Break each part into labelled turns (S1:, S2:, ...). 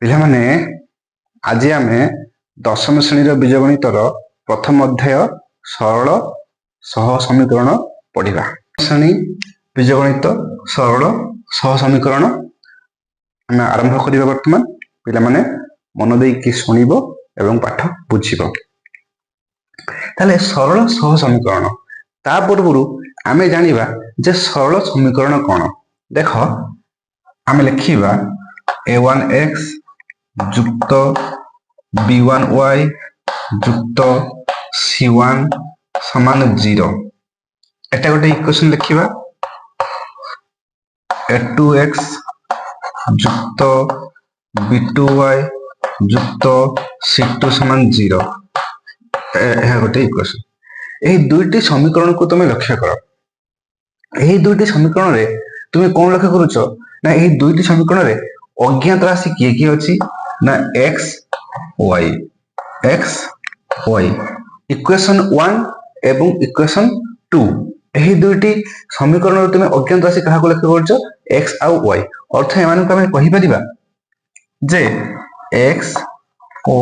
S1: ପିଲାମାନେ ଆଜି ଆମେ ଦଶମ ଶ୍ରେଣୀର ବୀଜଗଣିତର ପ୍ରଥମ ଅଧ୍ୟାୟ ସରଳ ସହ ସମୀକରଣ ପଢିବା। ଶ୍ରେଣୀ ବୀଜଗଣିତ ସରଳ ସହ ସମୀକରଣ ଆମେ ଆରମ୍ଭ କରିବା। ବର୍ତ୍ତମାନ ପିଲାମାନେ ମନ ଦେଇକି ଶୁଣିବ ଏବଂ ପାଠ ବୁଝିବ। ତାହେଲେ ସରଳ ସହ ସମୀକରଣ, ତା ପୂର୍ବରୁ ଆମେ ଜାଣିବା ଯେ ସରଳ ସମୀକରଣ କ'ଣ। ଦେଖ, ଆମେ ଲେଖିବା a1x ଯୁକ୍ତ b1y ଯୁକ୍ତ c1 ସମାନ 0। ଏଟା ଗୋଟେ ଇକ୍ୱେସନ ଲେଖିବା। a2x ଯୁକ୍ତ b2y ଯୁକ୍ତ c2 ସମାନ 0। ଏହା ଗୋଟେ ଇକ୍ୱେସନ। ଏହି ଦୁଇଟି ସମୀକରଣକୁ তুমি ଲକ୍ଷ୍ୟ କର। ଏହି ଦୁଇଟି ସମୀକରଣରେ তুমি କ'ଣ ଲକ୍ଷ୍ୟ କରୁଛ ନା ଏହି ଦୁଇଟି ସମୀକରଣରେ ଅଜ୍ଞାତ ରାଶି କିଏ କିଏ ଅଛି ନା x y। ଇକ୍ୱେସନ 1 ଏବଂ ଇକ୍ୱେସନ 2, ଏହି ଦୁଇଟି ସମୀକରଣରେ তুমি ଅଜ୍ଞାତ ରାଶି କାହାକୁ ଲକ୍ଷ୍ୟ କରୁଛ? x ଆଉ y। ଅର୍ଥ ଏମାନଙ୍କୁ ଆମେ କହିପାରିବା ଯେ x ଓ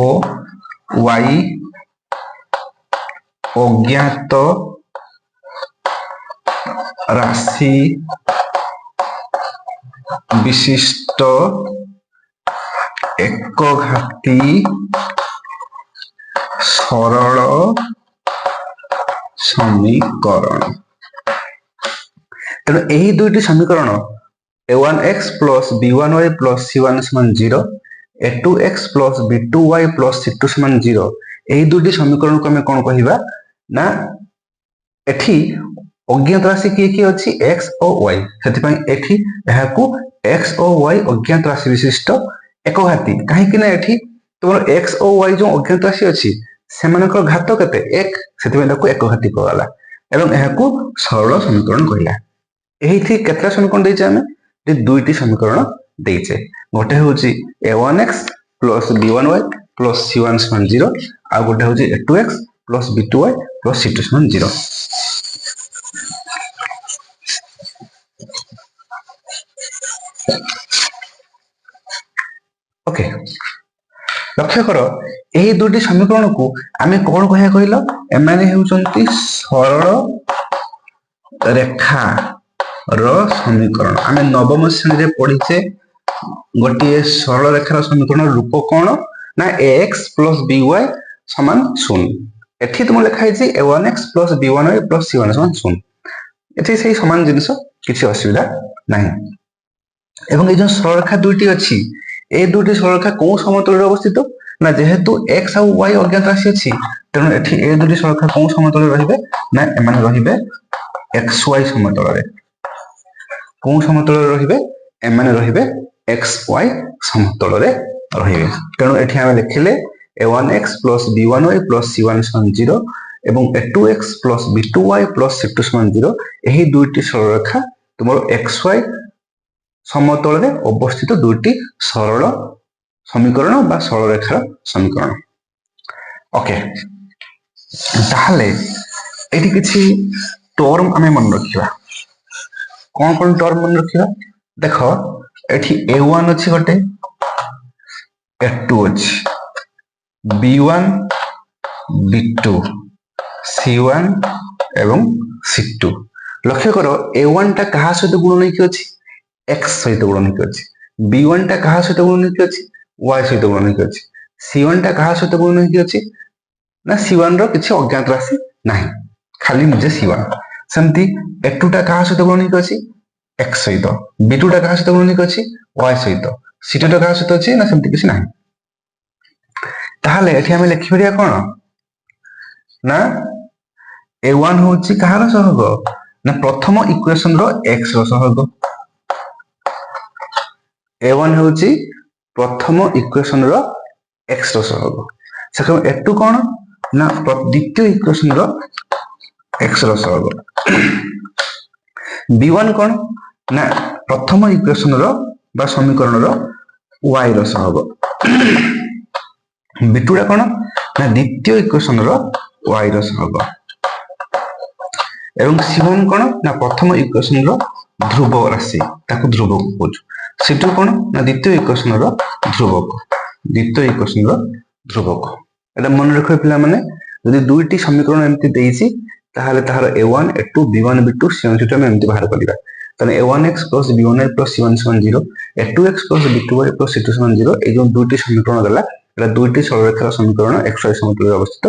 S1: y ଅଜ୍ଞାତ ରାଶି ବିଶିଷ୍ଟ একঘাতী ସରଳ ସମୀକରଣ। ତେଣୁ ଏହି ଦୁଇଟି ସମୀକରଣ a1x plus b1y plus c1 ସମାନ 0, a2x plus b2y plus c2 ସମାନ 0, ଏହି ଦୁଇଟି ସମୀକରଣକୁ ଆମେ କ'ଣ କହିବା ନା ଏଠି ଅଜ୍ଞାତ ରାଶି କିଏ କିଏ ଅଛି? x ଓ y। ସେଥିପାଇଁ ଏଠି ଏହାକୁ x ଓ y ଅଜ୍ଞାତ ରାଶି ବିଶିଷ୍ଟ একঘাতী। କାହିଁକି ନା ଏଠି ତୁମର x ଓ y ଯେଉଁ ଅଜ୍ଞାତ ରାଶି ଅଛି ସେମାନଙ୍କର ଘାତ କେତେ? 1। ସେଥିପାଇଁ ତାକୁ একঘাতী କୁହାଗଲା ଏବଂ ଏହାକୁ ସରଳ ସମୀକରଣ କହିଲା। ଏଇଠି କେତେଟା ସମୀକରଣ ଦେଇଛେ? ଆମେ ଦୁଇଟି ସମୀକରଣ ଦେଇଛେ। ଗୋଟେ ହେଉଛି a1x plus b1y plus c1 ସମାନ 0, ଆଉ ଗୋଟେ ହେଉଛି a2x plus b2y plus c2 ସମାନ 0। ଓକେ, ଲକ୍ଷ୍ୟ କର ଏହି ଦୁଇଟି ସମୀକରଣକୁ ଆମେ କ'ଣ କହିବା କହିଲ? ଏମାନେ ହେଉଛନ୍ତି ସରଳ ରେଖାର ସମୀକରଣ। ଆମେ ନବମ ଶ୍ରେଣୀରେ ପଢିଛେ ଗୋଟିଏ ସରଳ ରେଖାର ସମୀକରଣର ରୂପ କ'ଣ ନା ax plus by ସମାନ 0। ଏଠି ତୁମ ଲେଖା ହେଇଛି a1x plus b1y plus c1 ସମାନ 0। ଏଠି ସେଇ ସମାନ ଜିନିଷ, କିଛି ଅସୁବିଧା ନାହିଁ। ଏବଂ এই ଯେଉଁ ସରଳରେଖା ଦୁଇଟି ଅଛି, এই ଦୁଇଟି ସରଳରେଖା କୋଉ ସମତଳରେ ଅବସ୍ଥିତ ନା ଯେହେତୁ x ଆଉ y ଅଜ୍ଞାତ ରାଶି ଅଛି, ତେଣୁ ଏଠି এই ଦୁଇଟି ସରଳରେଖା କୋଉ ସମତଳରେ ରହିବେ ନା ଏମାନେ ରହିବେ xy ସମତଳରେ। କୋଉ ସମତଳରେ ରହିବେ? ଏମାନେ ରହିବେ xy ସମତଳରେ ରହିବେ। ତେଣୁ ଏଠି ଆମେ ଲେଖିଲେ a1x plus b1y plus c1 ସମାନ 0 ଏବଂ a2x plus b2y plus c2 ସମାନ 0। ଏହି ଦୁଇଟି ସରଳରେଖା ତୁମର xy ସମତଳରେ ଅବସ୍ଥିତ ଦୁଇଟି ସରଳ ସମୀକରଣ ବା ସରଳ ରେଖାର ସମୀକରଣ। ଓକେ, ତାହେଲେ ଏଠି କିଛି ଟର୍ମ ଆମେ ମନେ ରଖିବା। କ'ଣ କ'ଣ ଟର୍ମ ମନେ ରଖିବା? ଦେଖ, ଏଠି a1 ଅଛି, ଗୋଟେ a2 ଅଛି, b1 b2 c1 ଏବଂ c2। ଲକ୍ଷ୍ୟ କର a1 ଟା କାହା ସହିତ ଗୁଣ ନେଇକି ଅଛି? x ସହିତ ଗୁଣ ନେଇକି ଅଛି। b1 ଟା କାହା ସହିତ ଗୁଣ ନେଇକି ଅଛି? y ସହିତ ଗୁଣ ନେଇକି ଅଛି। c1 ଟା କାହା ସହିତ ଗୁଣ ନେଇକି ଅଛି ନା c1 ର କିଛି ଅଜ୍ଞାତ ରାଶି ନାହିଁ, ଖାଲି ନିଜେ c1। ସେମିତି a2 ଟା କାହା ସହିତ ଗୁଣ ନେଇକି ଅଛି? x ସହିତ। b2 ଟା କାହା ସହିତ ଗୁଣ ନେଇକି ଅଛି? y ସହିତ। c2 ଟା କାହା ସହିତ ଅଛି ନା ସେମିତି କିଛି ନାହିଁ। ତାହେଲେ ଏଠି ଆମେ ଲେଖିପାରିବା କ'ଣ ନା a1 ହେଉଛି କାହାର ସହଗ ନା ପ୍ରଥମ ଇକ୍ୱେସନ ର x ର ସହଗ। a1 ହେଉଛି ପ୍ରଥମ ଇକ୍ୱେସନ ର x ର ସହଗ। ସେଠୁ a2 କ'ଣ ନା ଦ୍ୱିତୀୟ ଇକ୍ୱେସନ ର x ର ସହଗ। b1 କ'ଣ ନା ପ୍ରଥମ ଇକ୍ୱେସନ ର ବା ସମୀକରଣର y ର ସହଗ। b2 ଟା କ'ଣ ନା ଦ୍ୱିତୀୟ ଇକ୍ୱେସନ ର y ର ସହଗ। ଏବଂ c1 କ'ଣ ନା ପ୍ରଥମ ଇକ୍ୱେସନ ର ଧ୍ରୁବ ରାଶି, ତାକୁ ଧ୍ରୁବ କହୁଛୁ। C2 কোন না দ্বিতীয় ইকুয়েশনর ধ্রুবক, দ্বিতীয় ইকুয়েশনর ধ্রুবক। এটা মনে রাখবে পিলা মানে যদি দুইটি সমীকরণ এমতি দেইছি তাহলে তাহার a1 a2 b1 b2 c1 c2 আমি এমতি বাহার করিবা। তাহলে a1x plus b1y plus c1 সমান 0, a2x plus b2y plus c2 সমান 0 এই যে দুইটি সমীকরণ দেলা এটা দুইটি সরলরেখার সমীকরণ xy সমতলে অবস্থিত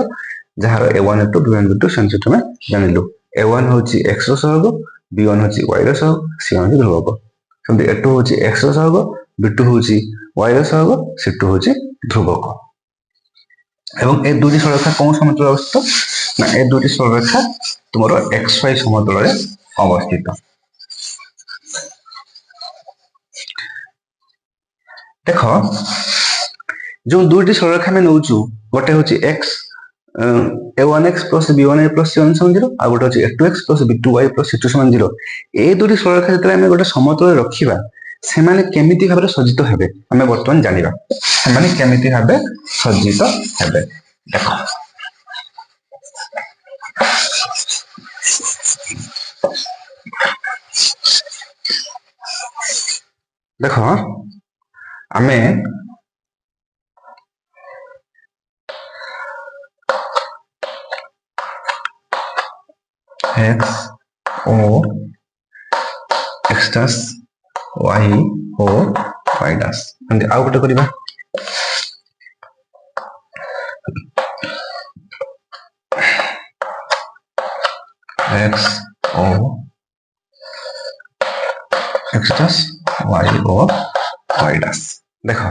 S1: যাହାର a1 a2 b1 b2 c1 c2 ଆମେ ଜାଣିଲୁ। a1 হচ্ছে x ର ସହଗ, b1 হচ্ছে y ର ସହଗ, c1 হচ্ছে ধ্রুবক। ସେମିତି a2 হচ্ছে x ର ସହଗ, b2 হচ্ছে y ର ସହଗ, c2 হচ্ছে ধ্রুবক। এবং এই দুটি সরলরেখা কোন সমতলে অবস্থিত না এই দুটি সরলরেখা তোমার xy সমতলে অবস্থিত। দেখ जो दुईटी सरलरेखा आम नौ गोटे हूँ x a1x plus b1y plus c1 समान 0 आ गोटे हूँ a2x plus b2y plus c2 समान 0 ए दुईटी सरलरेखा जो आम गोटे समतल रखा से केमिति भाव सज्जित हेबे आम बर्तमान जानिबा से केमिति भाव सज्जित हेबे। देख आमे x o x dash y o y dash and आउ गोटे करिबा x o x dash y o y dash। देखो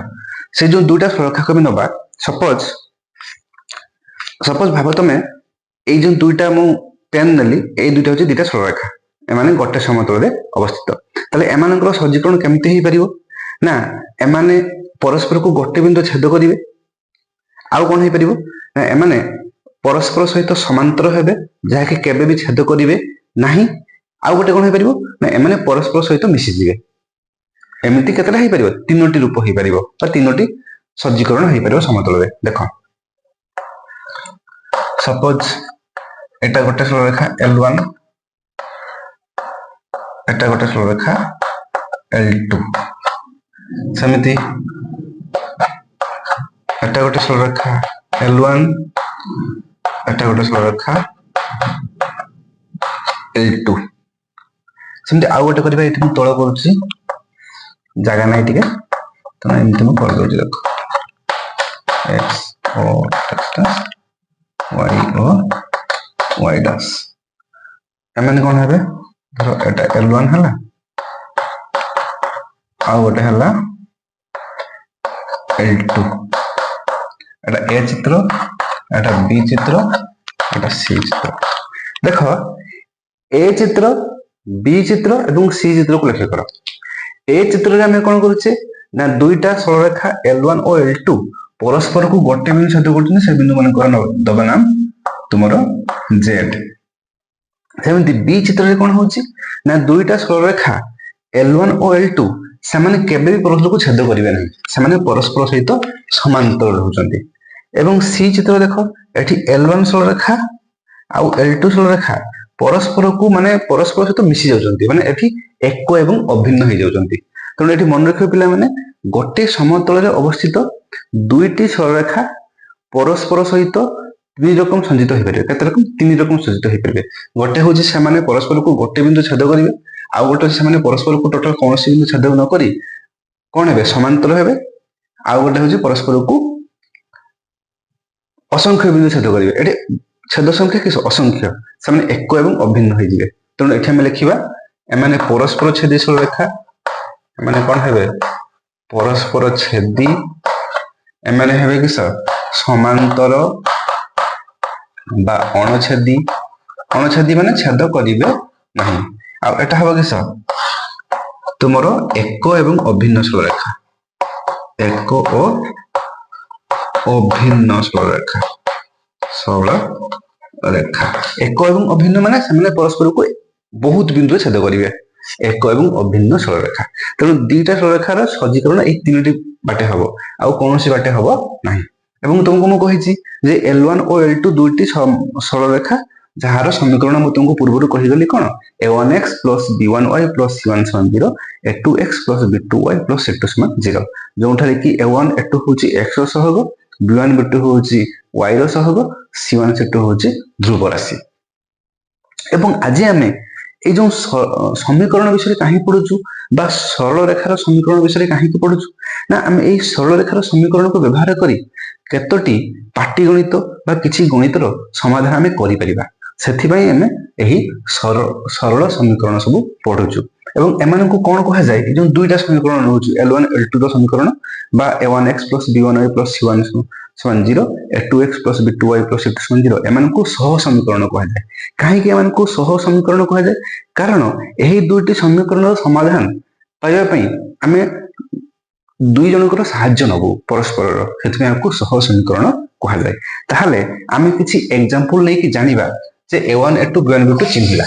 S1: से जो दुटा सरलरेखा को नबा सपोज भाव तुम এই যে দুইটা মু পেন নেলি এই দুইটা হচ্ছে দুইটা সরলরেখা এমানে গোটে সমতলে অবস্থিত তাহলে এমানଙ୍କର সজ্জীকরণ কেমতি হেই পারিবো না এমানে পরস্পরକୁ গোটে বিন্দু ছেদ করিবে ଆଉ কোন হেই পারিবো না এমানে পরস্পর সহিত সমান্তর হেবে যাহাকি কেবে বি ছেদ করিবে नाही ଆଉ গোটে কোন হেই পারিবো না এমানে পরস্পর সহিত মিশিଯିবে এমিতি কেতটা হেই পারিবো তিনোটি রূপ হেই পারিবো বা তিনোটি সজ্জীকরণ হেই পারিবো সমতলে। দেখো सपोज এটা গোটে সরলরেখা L1 এটা গোটে সরলরেখা L2 সেমিতি এটা গোটে সরলরেখা L1 এটা গোটে সরলরেখা L2 সেমিতি ଆଉ ଗୋଟେ କରିବା ଏଠି ମୁଁ ତଳ କରୁଛି ଜାଗା ନାହିଁ ଟିକେ ତ ଏମିତି ମୁଁ କରି ଦଉଛି। ଦେଖ x o x dash y o y dash एमाने कोन हेबे धरो एटा L1 हला आ गोटे हला L2 एटा A चित्र एटा B चित्र एटा C चित्र। देखो A चित्र B चित्र एवं C चित्र को लेखा करो। A चित्र रे हम कोन करूचे ना दुईटा सरलरेखा L1 और L2 परस्पर को गोटे बिंदु छेद करछन से बिंदु मान को दबा नाम तुमरो Z। सेमती बी चित्र रे कोन होची ना दुईटा सरलरेखा L1 और L2 सेमाने केबे भी परस्पर को छेद करिवे नहीं सेमाने परस्पर सहित समांतर रहउचंती। एवं सी चित्र देखो एठी L1 सरलरेखा आ L2 सरलरेखा परस्पर को माने परस्पर सहित मिसी जाउचंती माने एठी एक एवं अभिन्न हो जाउचंती। तनो एठी मन रखियो पिला माने गोटे समतल रे अवस्थित दुईटी सरलरेखा परस्पर सहित तीन रकम संजित हो पारे केते रकम तीन रकम संजित हो पारे गोटे होची से माने परस्पर को गोटे बिंदु छेद करिवे आ गोटे से माने परस्पर को टोटल कोनोसी बिंदु छेद न करी कोन हेबे समांतर हेबे आ गोटे होची परस्पर को असंख्य बिंदु छेद करिवे एटे छेद संख्या कि असंख्य से माने एक एवं अभिन्न हो जिवे। तनो एठी हम लिखिबा ए माने परस्पर छेदी सरलरेखा ए माने कोन हेबे परस्पर छेदी ए माने हेबे कि समांतर बा अणछेदी अणछेदी माने छेद करिवे नहीं आ एटा हबो कि तुमरो एक एवं अभिन्न सरलरेखा एक ओ अभिन्न सरलरेखा सरलरेखा एक एवं अभिन्न माने से परस्पर को बहुत बिंदु छेद करिवे एक एवं अभिन्न सरलरेखा। तेणु दुईटा सरलरेखार सज्जीकरण ए तीनटी बाटे हबो आ कोनोसी बाटे हबो नाही। एवं तुमको मु कहिछि जे L1 और L2 दुईटी सरलरेखा ଯାହାର ସମୀକରଣ ମୁଁ ତୁମକୁ ପୂର୍ବରୁ କହିଗଲି କ'ଣ a1x plus b1y plus c1 ସମାନ 0 a2x plus b2y plus c2 ସମାନ 0 ଯେଉଁଠାରେ କି a1 a2 ହେଉଛି x ର ସହଗ b1 b2 ହେଉଛି y ର ସହଗ c1 c2 ହେଉଛି ଧ୍ରୁବ ରାଶି। ଏବଂ ଆଜି ଆମେ এই ଯେଉଁ ସମୀକରଣ ବିଷୟରେ କାହିଁକି ପଢୁଛୁ ବା ସରଳ ରେଖାର ସମୀକରଣ ବିଷୟରେ କାହିଁକି ପଢୁଛୁ ନା ଆମେ ଏଇ ସରଳ ରେଖାର ସମୀକରଣକୁ ବ୍ୟବହାର କରି କେତୋଟି ପାଟିଗଣିତ ବା କିଛି ଗଣିତର ସମାଧାନ ଆମେ କରିପାରିବା ସେଥିପାଇଁ ଆମେ ଏହି ସରଳ ସମୀକରଣ ସବୁ ପଢୁଛୁ। ଏବଂ ଏମାନଙ୍କୁ କ'ଣ କୁହାଯାଏ ଏ ଯେଉଁ ଦୁଇଟା ସମୀକରଣ ରହୁଛି L1 L2 ର ସମୀକରଣ ବା a1x plus b1y plus c1 ସମାନ 0 a2x plus b2y plus c2 ସମାନ 0 ଏମାନଙ୍କୁ ସହ ସମୀକରଣ କୁହାଯାଏ। କାହିଁକି ଏମାନଙ୍କୁ ସହ ସମୀକରଣ କୁହାଯାଏ କାରଣ ଏହି ଦୁଇଟି ସମୀକରଣର ସମାଧାନ ପାଇବା ପାଇଁ ଆମେ ଦୁଇ ଜଣଙ୍କର ସାହାଯ୍ୟ ନେବୁ ପରସ୍ପରର ସେଥିପାଇଁ ଆମକୁ ସହ ସମୀକରଣ କୁହାଯାଏ। ତାହେଲେ ଆମେ କିଛି ଏକ୍ସାମ୍ପଲ ନେଇକି ଜାଣିବା ଯେ a1 a2 b1 b2 ଚିହ୍ନିବା।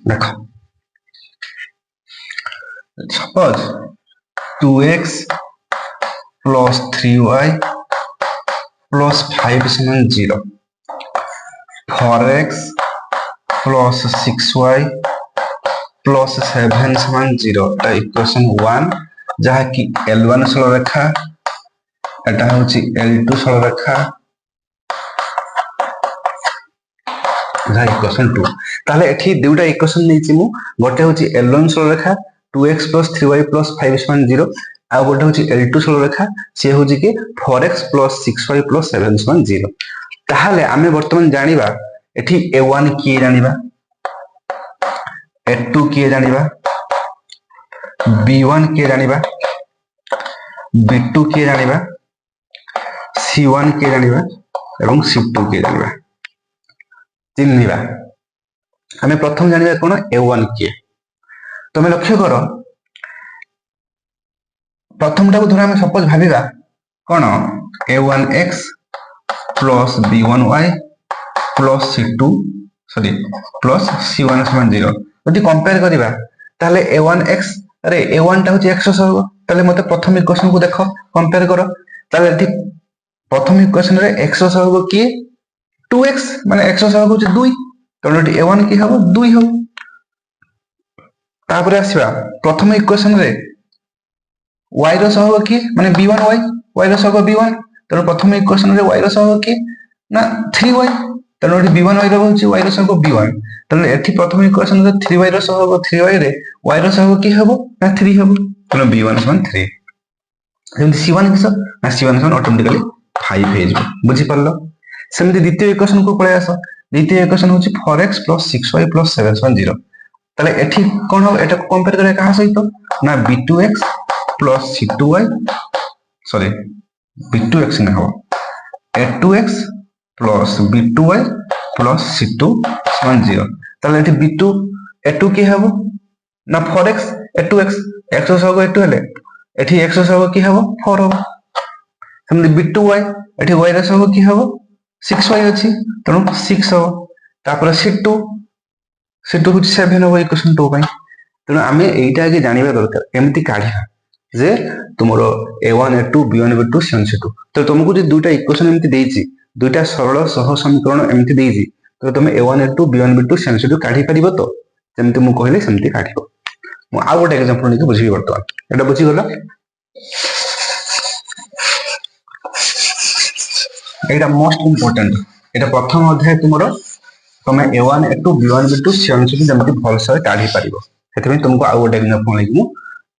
S1: देखो suppose 2x plus 3y plus 5 समान 0 4x plus 6y plus 7 समान 0 एटा इक्वेशन 1 जहा कि L1 सरल रेखा एटा होची L2 सरल रेखा जहा इक्वेशन 2 ताले एठी दुटा इक्वेशन नेछि मु गोटे होची L1 सरल रेखा 2x plus 3y plus 5 समान 0 आ गोटे होची L2 सरल रेखा से होची कि 4x plus 6y plus 7 समान 0 ताहाले आमे वर्तमान जानिबा एठी a1 किए जानिबा a2 किए जानिबा b1 किए जानिबा b2 किए जानिबा c1 किए जानिबा एवं c2 किए जानिबा चिन्हिबा। हमें प्रथम जानिबा कोन a1 किए तमे लक्ष्य करो प्रथमटा को धरा हमें सपोज भाबिबा कोन a1x plus b1y plus c2 समान 0 यदि कंपेयर करिबा ताले a1x अरे a1 टा होची x सहग ताले मते प्रथम इक्वेशन को देखो कंपेयर करो ताले एठी प्रथम इक्वेशन रे x सहग की 2x माने x सहग होची 2 तनो एठी a1 की हबो 2 हबो। तापर आसीबा प्रथम इक्वेशन रे y रो सहग की माने b1y y रो सहग b1 तनो प्रथम इक्वेशन रे y रो सहग की ना 3y तनो एठी b1 y रो होची y रो सहग b1 तनो एठी प्रथम इक्वेशन रे 3y रो सहग 3y रे y रो सहग की हबो ना 3 हबो तनो b1 समान 3 जेमति c1 किस ना c1 समान ऑटोमेटिकली 5 हे जबो बुझी परलो। सेमति द्वितीय इक्वेशन को पळे आसो द्वितीय इक्वेशन होची 4x plus 6y plus 7 समान 0 ताले एठी कोन हो एटा को कंपेयर करे कहा सहित ना b2x plus c2y b2x ना हो a2x plus b2y plus c2 समान 0 ताले एठी b2 a2 की हबो ना 4x a2x x सहग a2 हेले एठी x सहग की हबो 4 हबो सेमति b2y एठी y रे सहग की हबो 6y अछि तनो 6 हबो तापर c2 होची 7 हबो इक्वेशन 2 पई तनो आमे एइटा आगे जानिबा दरकार केमति काढिया जे तुमरो a1 a2 b1 b2 c1 c2 तो तुमको जे दुटा इक्वेशन एमति देइची दुटा सरल सह समीकरण एमति देइची तो तुम a1 a2 b1 b2 c1 c2 काढी परिबो तो जेमति मु कहले सेमति काढिबो। मु आ गोटे एग्जांपल नेके बुझिबी वर्तमान एटा बुझी गला एटा मोस्ट इंपोर्टेंट एटा प्रथम अध्याय तुमरो तमे a1 a2 b1 b2 c1 c2 जेमति भलसे काढी परिबो सेतमे तुमको आ गोटे एग्जांपल नेके मु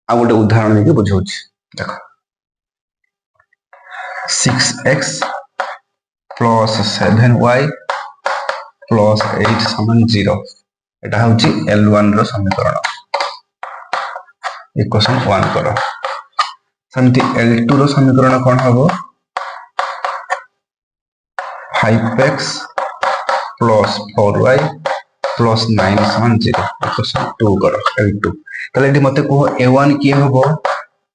S1: आ गोटे उदाहरण नेके बुझौछि देखो 6x plus 7y plus 8 समान 0 एटा होची L1 रो समीकरण इक्वेशन 1 करो सेमति L2 रो समीकरण कोन हबो 5x plus 4y plus 9 समान 0 इक्वेशन 2 करो L2 ताले एटी मते को a1 की हबो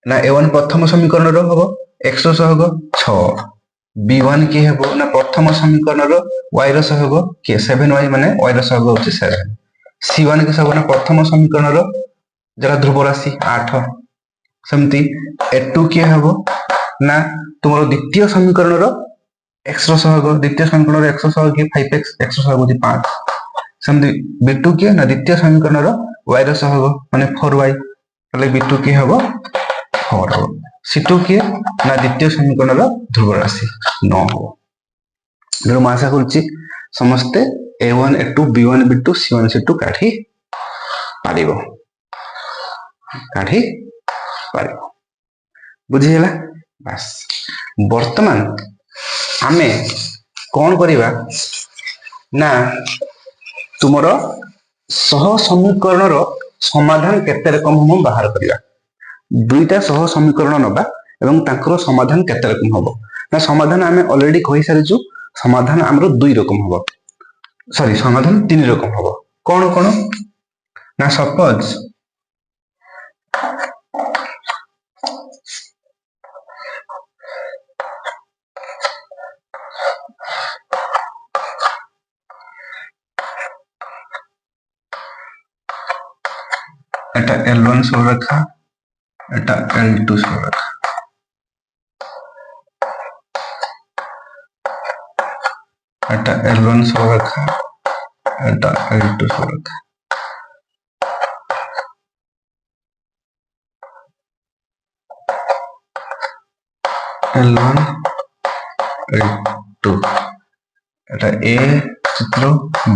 S1: ना a1 प्रथम समीकरण रो हबो x ର ସହଗ 6 b1 কি ହେବ ନା ପ୍ରଥମ ସମୀକରଣର y ର ସହଗ କି 7y ମାନେ y ର ସହଗ ହେଉଛି 7 c1 କି ସହଗ ନା ପ୍ରଥମ ସମୀକରଣର যেটা ধ্রুব রাশি 8 সেমতি a2 কি ହେବ ନା ତୁମର ଦ୍ୱିତୀୟ ସମୀକରଣର x ର ସହଗ ଦ୍ୱିତୀୟ ସମୀକରଣର x ର ସହଗ କି 5x x ର ସହଗ ହେଉଛି 5 ସେମତି b2 କି ନା ଦ୍ୱିତୀୟ ସମୀକରଣର y ର ସହଗ ମାନେ 4y ତାହେଲେ b2 কি ହେବ 4 ହେବ c2 কি ନା ଦ୍ୱିତୀୟ ସମୀକରଣର ଧ୍ରୁବ ରାଶି 9 ହେବ ତେଣୁ ମୁଁ ଆଶା କରୁଛି ସମସ୍ତେ a1 a2 b1 b2 c1 c2 କାଢି ପାରିବ ବୁଝିହେଲା ବାସ୍ ବର୍ତ୍ତମାନ ଆମେ କଣ କରିବା ନା ତୁମର ସହ ସମୀକରଣର ସମାଧାନ କେତେ ରକମ ହବ ବାହାର କରିବା ଦୁଇଟା ସହ ସମୀକରଣ ନବା ଏବଂ ତାଙ୍କର ସମାଧାନ କେତେ ରକମ ହବ ନା ସମାଧାନ ଆମେ অলরেডি କହି ସାରିଛୁ ସମାଧାନ ଆମର ଦୁଇ ରକମ ହବ ସମାଧାନ ତିନି ରକମ ହବ କଣ କଣ ନା ସପୋଜ এটা L1 সরলরেখা এটা L2 সরলরেখা এটা L1 সরলরেখা এটা L2 সরলরেখা L1 L2 এটা A চিত্র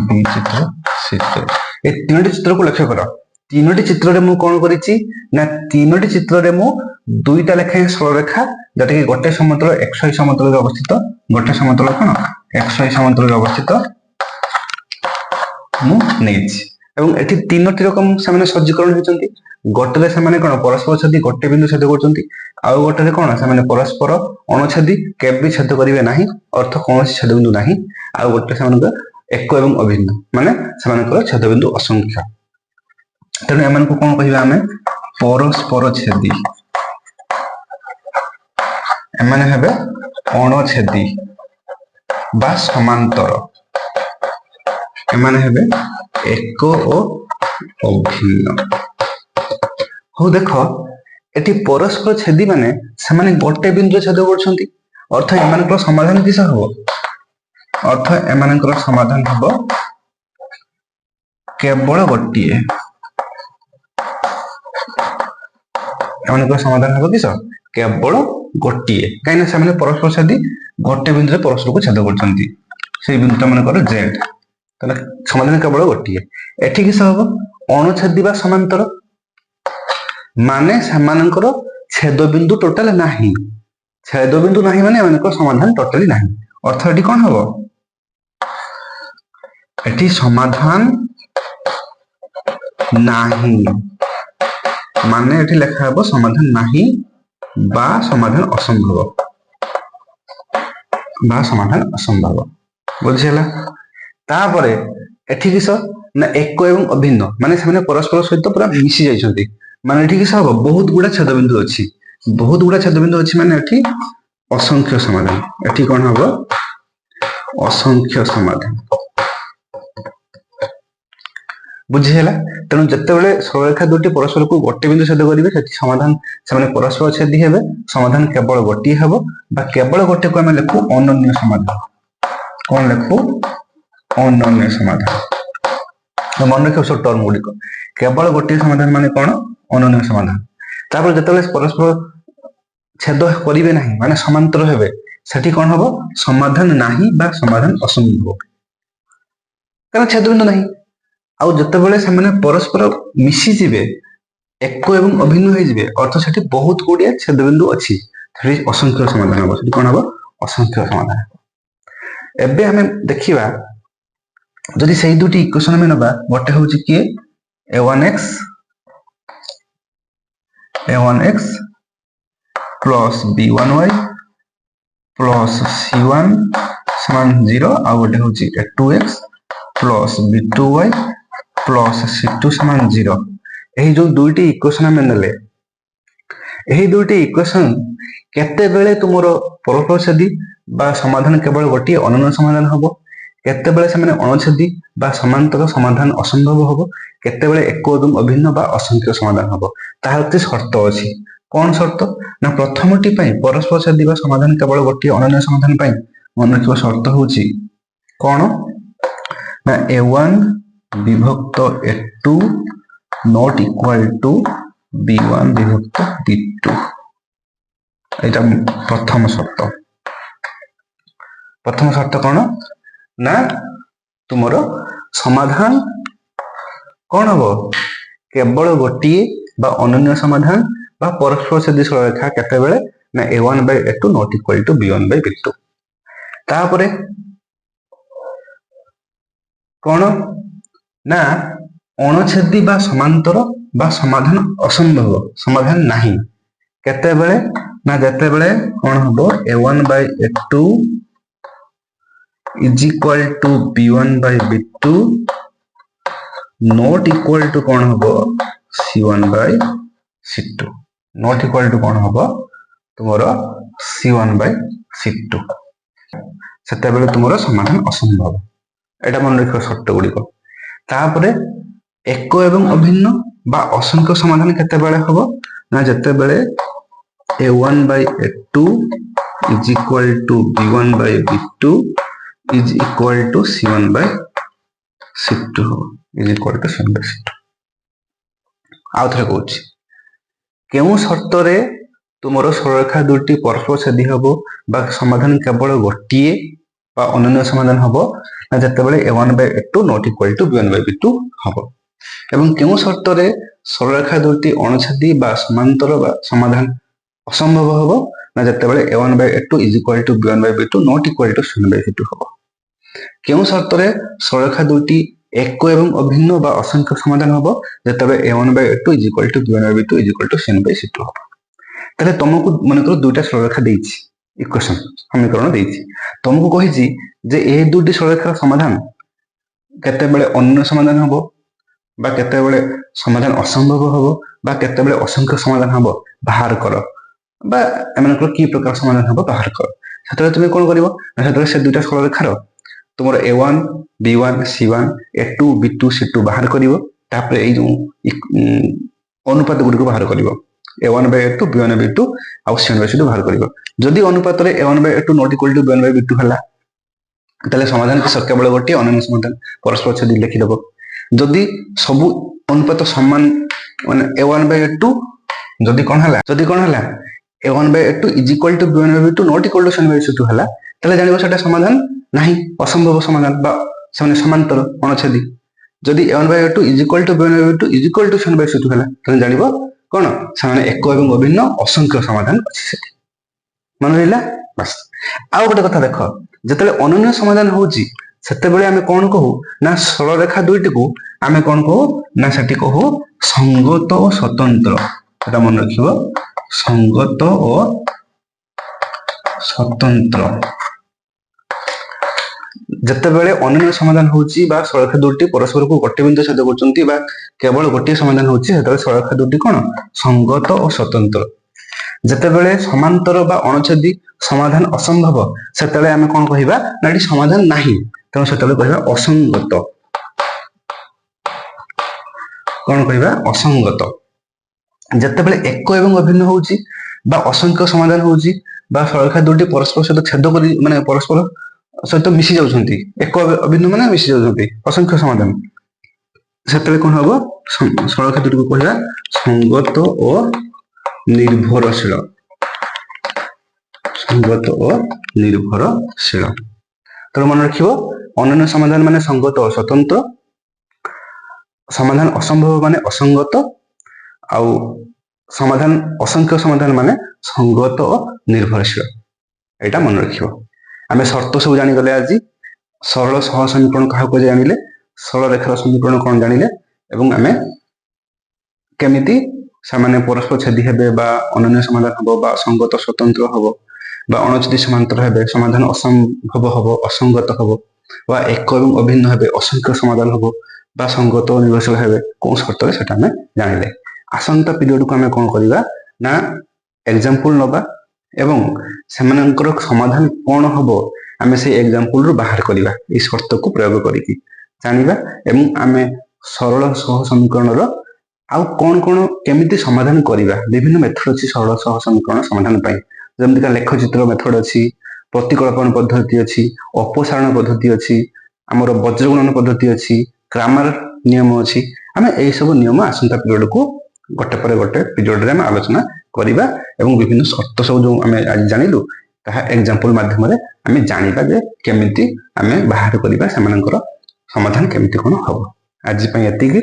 S1: B চিত্র C চিত্র এই তিনটি চিত্রକୁ লক্ষ্য কর তিনটি চিত্ରରେ ମୁଁ କଣ କରିଛି ନା ତିନଟି ଚିତ୍ରରେ ମୁଁ ଦୁଇଟା ଲେଖାଏଁ ସରଳରେଖା যেটা କି ଗୋଟେ ସମତଳ xy ସମତଳରେ ଅବସ୍ଥିତ ଗୋଟେ ସମତଳ କଣ xy ସମତଳରେ ଅବସ୍ଥିତ ମୁଁ ନେଇଛି ଏବଂ ଏଠି ତିନଟି ରକମ ସେମାନେ ସଜ୍ଜୀକରଣ ହେଇଛନ୍ତି ଗୋଟେରେ ସେମାନେ କଣ ପରସ୍ପର ଛେଦି ଗୋଟେ ବିନ୍ଦୁ ଛେଦ କରୁଛନ୍ତି ଆଉ ଗୋଟେରେ କଣ ସେମାନେ ପରସ୍ପର ଅଣଛେଦି କେବେ ବି ଛେଦ କରିବେ ନାହିଁ ଅର୍ଥ କୌଣସି ଛେଦ ବିନ୍ଦୁ ନାହିଁ ଆଉ ଗୋଟେ ସେମାନଙ୍କ ଏକ ଏବଂ ଅଭିନ୍ନ ମାନେ ସେମାନଙ୍କର ଛେଦ ବିନ୍ଦୁ ଅସଂଖ୍ୟ ତେଣୁ ଏମାନଙ୍କୁ କଣ କହିବା ଆମେ ପରସ୍ପର ଛେଦି ଏମାନେ ହେବେ ଅଣଛେଦି ବା ସମାନ୍ତର ଏମାନେ ହେବେ ଏକ ଓ ଅଭିନ୍ନ ହଉ ଦେଖ ଏଠି ପରସ୍ପର ଛେଦି ମାନେ ସେମାନେ ଗୋଟେ ବିନ୍ଦୁରେ ଛେଦ କରୁଛନ୍ତି ଅର୍ଥ ଏମାନଙ୍କର ସମାଧାନ କିସ ହବ ଅର୍ଥ ଏମାନଙ୍କର ସମାଧାନ ହବ କେବଳ ଗୋଟିଏ ଏମାନଙ୍କର ସମାଧାନ ହବ କିସ କେବଳ ଗୋଟିଏ କାହିଁକି ସେମାନେ ପରସ୍ପର ଛେଦି ଗୋଟେ ବିନ୍ଦୁରେ ପରସ୍ପରକୁ ଛେଦ କରୁଛନ୍ତି ସେଇ ବିନ୍ଦୁଟା ମନେକର z ତାହେଲେ ସମାଧାନ କେବଳ ଗୋଟିଏ ଏଠି କିସ ହବ ଅଣଛେଦି ବା ସମାନ୍ତର ମାନେ ସେମାନଙ୍କର ଛେଦ ବିନ୍ଦୁ ଟୋଟାଲ ନାହିଁ ଛେଦ ବିନ୍ଦୁ ନାହିଁ ମାନେ ଏମାନଙ୍କର ସମାଧାନ ଟୋଟାଲି ନାହିଁ ଅର୍ଥ ଏଠି କଣ ହବ ଏଠି ସମାଧାନ ନାହିଁ ମାନେ ଏଠି ଲେଖା ହେବ ସମାଧାନ ନାହିଁ ବା ସମାଧାନ ଅସମ୍ଭବ ବୁଝିହେଲା ତାପରେ ଏଠି କିସ ନା ଏକ ଏବଂ ଅଭିନ୍ନ ମାନେ ସେମାନେ ପରସ୍ପର ସହିତ ପୁରା ମିଶି ଯାଇଛନ୍ତି ମାନେ ଏଠି କିସ ହବ ବହୁତ ଗୁଡା ଛେଦବିନ୍ଦୁ ଅଛି ମାନେ ଏଠି ଅସଂଖ୍ୟ ସମାଧାନ ଏଠି କଣ ହବ ଅସଂଖ୍ୟ ସମାଧାନ ବୁଝିହେଲା ତେଣୁ ଯେତେବେଳେ ସରଳରେଖା ଦୁଇଟି ପରସ୍ପରକୁ ଗୋଟେ ବିନ୍ଦୁ ଛେଦ କରିବେ ସେଠି ସମାଧାନ ସେମାନେ ପରସ୍ପର ଛେଦି ହେବେ ସମାଧାନ କେବଳ ଗୋଟିଏ ହେବ ବା କେବଳ ଗୋଟିଏକୁ ଆମେ ଲେଖୁ ଅନନ୍ୟ ସମାଧାନ କଣ ଲେଖୁ ଅନନ୍ୟ ସମାଧାନ ମନେ ରଖିବ ସବୁ ଟର୍ମ ଗୁଡିକ କେବଳ ଗୋଟିଏ ସମାଧାନ ମାନେ କଣ ଅନନ୍ୟ ସମାଧାନ ତାପରେ ଯେତେବେଳେ ପରସ୍ପର ଛେଦ କରିବେ ନାହିଁ ମାନେ ସମାନ୍ତର ହେବେ ସେଠି କଣ ହବ ସମାଧାନ ନାହିଁ ବା ସମାଧାନ ଅସମ୍ଭବ କାରଣ ଛେଦ ବିନ୍ଦୁ ନାହିଁ ଆଉ ଯେତେବେଳେ ସେମାନେ ପରସ୍ପର ମିଶିଯିବେ ଏକ ଏବଂ ଅଭିନ୍ନ ହେଇଯିବେ ଅର୍ଥ ସେଠି ବହୁତ ଗୁଡିଏ ଛେଦବିନ୍ଦୁ ଅଛି ସେଠି ଅସଂଖ୍ୟ ସମାଧାନ ହବ ସେଠି କଣ ହବ ଅସଂଖ୍ୟ ସମାଧାନ ଏବେ ଆମେ ଦେଖିବା ଯଦି ସେଇ ଦୁଇଟି ଇକ୍ୱେସନ ଆମେ ନେବା ଗୋଟେ ହଉଛି କିଏ a1x plus b1y plus c1 समान 0 ଆଉ ଗୋଟେ ହଉଛି a2x plus b2y plus c2 समान 0 ଏହି ଯୋଉ ଦୁଇଟି ଇକ୍ୱେସନ ଆମେ ନେଲେ ଏହି ଦୁଇଟି ଇକ୍वेସନ କେତେବେଳେ ତୁମର ପରସ୍ପରଛେଦୀ ବା ସମାଧାନ କେବଳ ଗୋଟିଏ ଅନନ୍ୟ ସମାଧାନ ହବ, କେତେବେଳେ ସେମାନେ ଅଣଛେଦୀ ବା ସମାନ୍ତର ସମାଧାନ ଅସମ୍ଭବ ହବ, କେତେବେଳେ ଏକ ଏବଂ ଅଭିନ୍ନ ବା ଅସଂଖ୍ୟ ସମାଧାନ ହବ, ତାହାର କିଛି ସର୍ତ୍ତ ଅଛି। କଣ ସର୍ତ୍ତ? ନା ପ୍ରଥମଟି ପାଇଁ ପରସ୍ପରଛେଦୀ ବା ସମାଧାନ କେବଳ ଗୋଟିଏ ଅନନ୍ୟ ସମାଧାନ ପାଇଁ ମନେ ରଖିବା ସର୍ତ୍ତ ହଉଛି କଣ? ନା a1 ବିଭକ୍ତ a2 not equal to b1 ବିଭକ୍ତ b2। ଏଇଟା ପ୍ରଥମ ସର୍ତ୍ତ। ପ୍ରଥମ ସର୍ତ୍ତ କଣ? ନା ତୁମର ସମାଧାନ କଣ ହବ? କେବଳ ଗୋଟିଏ ବା ଅନନ୍ୟ ସମାଧାନ ବା ପରସ୍ପରଛେଦୀ ସରଳରେଖା କେତେବେଳେ? ନା a1 by a2 not equal to b1 by b2। ତାପରେ କଣ? ନା ଅଣଛେଦୀ ବା ସମାନ୍ତର ବା ସମାଧାନ ଅସମ୍ଭବ, ସମାଧାନ ନାହିଁ କେତେବେଳେ? ନା ଯେତେବେଳେ କଣ ହବ? a1 by a2 is equal to b1 by b2 not equal to କଣ ହବ? c1 by c2। not equal to କଣ ହବ? ତୁମର c1 by c2। ସେତେବେଳେ ତୁମର ସମାଧାନ ଅସମ୍ଭବ। ଏଇଟା ମନେ ରଖିବା ସର୍ତ୍ତ ଗୁଡିକ। ତାପରେ ଏକ ଏବଂ ଅଭିନ୍ନ ବା ଅସଂଖ୍ୟ ସମାଧାନ କେତେବେଳେ ହବ? ନା ଯେତେବେଳେ a1 by a2 is equal to b1 by b2 is equal to c1 by c2 ହବ, is equal to c1 by c2। ଆଉ ଥରେ କହୁଛି, କେଉଁ ସର୍ତ୍ତରେ ତୁମର ସରଳରେଖା ଦୁଇଟି ପରସ୍ପରଛେଦୀ ହବ ବା ସମାଧାନ କେବଳ ଗୋଟିଏ ବା ଅନନ୍ୟ ସମାଧାନ ହବ? ନା ଯେତେବେଳେ a1 by a2 not equal to b1 by b2 ହବ। ଏବଂ କେଉଁ ସର୍ତ୍ତରେ ସରଳରେଖା ଦୁଇଟି ଅଣଛେଦୀ ବା ସମାନ୍ତର ବା ସମାଧାନ ଅସମ୍ଭବ ହବ? ନା ଯେତେବେଳେ a1 by a2 is equal to b1 by b2 not equal to c1 by c2 ହବ। କେଉଁ ସର୍ତ୍ତରେ ସରଳରେଖା ଦୁଇଟି ଏକ ଏବଂ ଅଭିନ୍ନ ବା ଅସଂଖ୍ୟ ସମାଧାନ ହବ? ଯେତେବେଳେ a1 by a2 is equal to b1 by b2 is equal to c1 by c2 ହବ। ତାହେଲେ ତମକୁ ମନେକର ଦୁଇଟା ସରଳରେଖା ଦେଇଛି, ଇକ୍ୱେସନ ସମୀକରଣ ଦେଇଛି, ତମକୁ କହିଛି ଯେ ଏହି ଦୁଇଟି ସରଳରେଖାର ସମାଧାନ କେତେବେଳେ ଅନନ୍ୟ ସମାଧାନ ହବ ବା କେତେବେଳେ ସମାଧାନ ଅସମ୍ଭବ ହବ ବା କେତେବେଳେ ଅସଂଖ୍ୟ ସମାଧାନ ହବ ବାହାର କର, ବା ଏମାନଙ୍କର କି ପ୍ରକାର ସମାଧାନ ହବ ବାହାର କର। ସେତେବେଳେ ତୁମେ କଣ କରିବ? ସେତେବେଳେ ସେ ଦୁଇଟା ସରଳରେଖାର ତୁମର a1 b1 c1 a2 b2 c2 ବାହାର କରିବ। ତାପରେ ଏଇ ଯୋଉ ଅନୁପାତ ଗୁଡିକୁ ବାହାର କରିବ, a1 by a2 b1 by b2 ଆଉ c1 by c2 ବାହାର କରିବ। ଯଦି ଅନୁପାତରେ a1 by a2 not equal to b1 by b2 ହେଲା, ତାହେଲେ ସମାଧାନ କେବଳ ଗୋଟିଏ ଅନନ୍ୟ ସମାଧାନ ପରସ୍ପରଛେଦୀ ଲେଖିଦବ। ଯଦି ସବୁ ଅନୁପାତ ସମାନ, ମାନେ a1 by a2 ଯଦି କଣ ହେଲା a1 by a2 is equal to b1 by b2 not equal to c1 by c2 ହେଲା, ତାହେଲେ ଜାଣିବ ସେଟା ସମାଧାନ ନାହିଁ, ଅସମ୍ଭବ ସମାଧାନ ବା ସେମାନେ ସମାନ୍ତର ଅଣଛେଦୀ। ଯଦି a1 by a2 is equal to b1 by b2 is equal to c1 by c2 ହେଲା, ତାହେଲେ ଜାଣିବ କଣ? ସେମାନେ ଏକ ଏବଂ ଅଭିନ୍ନ ଅସଂଖ୍ୟ ସମାଧାନ ଅଛି ସେଠି। ମନେ ରହିଲା? ବାସ୍। ଆଉ ଗୋଟେ କଥା ଦେଖ, ଯେତେବେଳେ ଅନନ୍ୟ ସମାଧାନ ହଉଛି ସେତେବେଳେ ଆମେ କଣ କହୁ? ନା ସରଳରେଖା ଦୁଇଟିକୁ ଆମେ କଣ କହୁ? ନା ସେଠି କହୁ ସଙ୍ଗତ ଓ ସ୍ୱତନ୍ତ୍ର। ସେଟା ମନେ ରଖିବ, ସଙ୍ଗତ ଓ ସ୍ୱତନ୍ତ୍ର। ଯେତେବେଳେ ଅନନ୍ୟ ସମାଧାନ ହଉଛି ବା ସରଳରେଖା ଦୁଇଟି ପରସ୍ପରକୁ ଗୋଟିଏ ବିନ୍ଦୁ ଛେଦ କରୁଛନ୍ତି ବା କେବଳ ଗୋଟିଏ ସମାଧାନ ହଉଛି, ସେତେବେଳେ ସରଳରେଖା ଦୁଇଟି କଣ? ସଙ୍ଗତ ଓ ସ୍ୱତନ୍ତ୍ର। ଯେତେବେଳେ ସମାନ୍ତର ବା ଅଣଛେଦୀ ସମାଧାନ ଅସମ୍ଭବ, ସେତେବେଳେ ଆମେ କଣ କହିବା? ନା ଏଠି ସମାଧାନ ନାହିଁ, ତେଣୁ ସେତେବେଳେ କହିବା ଅସଙ୍ଗତ। କଣ କହିବା? ଅସଙ୍ଗତ। ଯେତେବେଳେ ଏକ ଏବଂ ଅଭିନ୍ନ ହଉଛି ବା ଅସଂଖ୍ୟ ସମାଧାନ ହଉଛି ବା ସରଳରେଖା ଦୁଇଟି ପରସ୍ପର ସହିତ ଛେଦ କରି, ମାନେ ପରସ୍ପର ସହିତ ମିଶି ଯାଉଛନ୍ତି, ଏକ ଅଭିନ୍ନ ମାନେ ମିଶି ଯାଉଛନ୍ତି, ଅସଂଖ୍ୟ ସମାଧାନ, ସେତେବେଳେ କଣ ହବ? ସରଳରେଖା ଦୁଇଟିକୁ କହିବା ସଙ୍ଗତ ଓ ନିର୍ଭରଶୀଳ। ସଙ୍ଗତ ଓ ନିର୍ଭରଶୀଳ। ତେଣୁ ମନେ ରଖିବ, ଅନନ୍ୟ ସମାଧାନ ମାନେ ସଙ୍ଗତ ଓ ସ୍ୱତନ୍ତ୍ର, ସମାଧାନ ଅସମ୍ଭବ ମାନେ ଅସଙ୍ଗତ, ଆଉ ସମାଧାନ ଅସଂଖ୍ୟ ସମାଧାନ ମାନେ ସଙ୍ଗତ ଓ ନିର୍ଭରଶୀଳ। ଏଇଟା ମନେ ରଖିବ। ଆମେ ସର୍ତ୍ତ ସବୁ ଜାଣିଗଲେ ଆଜି। ସରଳ ସହ ସମୀକରଣ କାହାକୁ ଜାଣିଲେ, ସରଳରେଖାର ସମୀକରଣ କଣ ଜାଣିଲେ, ଏବଂ ଆମେ କେମିତି ସେମାନେ ପରସ୍ପର ଛେଦୀ ହେବେ ବା ଅନନ୍ୟ ସମାଧାନ ହବ ବା ସଙ୍ଗତ ସ୍ୱତନ୍ତ୍ର ହବ ବା ଅଣଛେଦୀ ସମାନ୍ତର ହେବେ, ସମାଧାନ ଅସମ୍ଭବ ହବ, ଅସଙ୍ଗତ ହବ, ବା ଏକ ଏବଂ ଅଭିନ୍ନ ହେବେ, ଅସଂଖ୍ୟ ସମାଧାନ ହବ, ବା ସଙ୍ଗତ ଓ ନିର୍ଭରଶୀଳ ହେବେ, କୋଉ ସର୍ତ୍ତରେ ସେଟା ଆମେ ଜାଣିଲେ। ଆସନ୍ତା ପିରିୟଡକୁ ଆମେ କଣ କରିବା? ନା एग्जांपल नबा एवं सेमानंकर समाधान कौन हम आम से एग्जांपल रु बाहर करवा शर्त को प्रयोग करके जानिबा एवं आमे सरल सह समीकरण आउ कौन कौन केमिति समाधान करवा विभिन्न मेथड अच्छी सरल सह समीकरण समाधान पाई जमतिका लेखचित्र मेथड अच्छी प्रतिकल्पन पद्धति अच्छी अपसारण पद्धति अच्छी आमर वज्रगुणन पद्धति अच्छी ग्रामर नियम अच्छी आम यही सब नियम आसंता पीरियड को गोटे पर गोटे पीरियड रे आलोचना करवा एवं विभिन्न शर्त सब जो आम आज जानिलु ताहा एग्जांपल माध्यम रे आम जानिबा जे केमिति आम बाहर करवा सेमानंकर समाधान केमिति कोन हबो आज पई एतिकी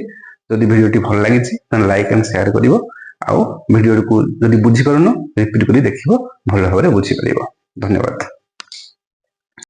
S1: जदि भिडियोटी भल लागिछि त लाइक एंड शेयर करिवो आउ भिडियो को जदि बुझी परनो रिपीट करी देखिवो भल भाबरे बुझी परिवो धन्यवाद।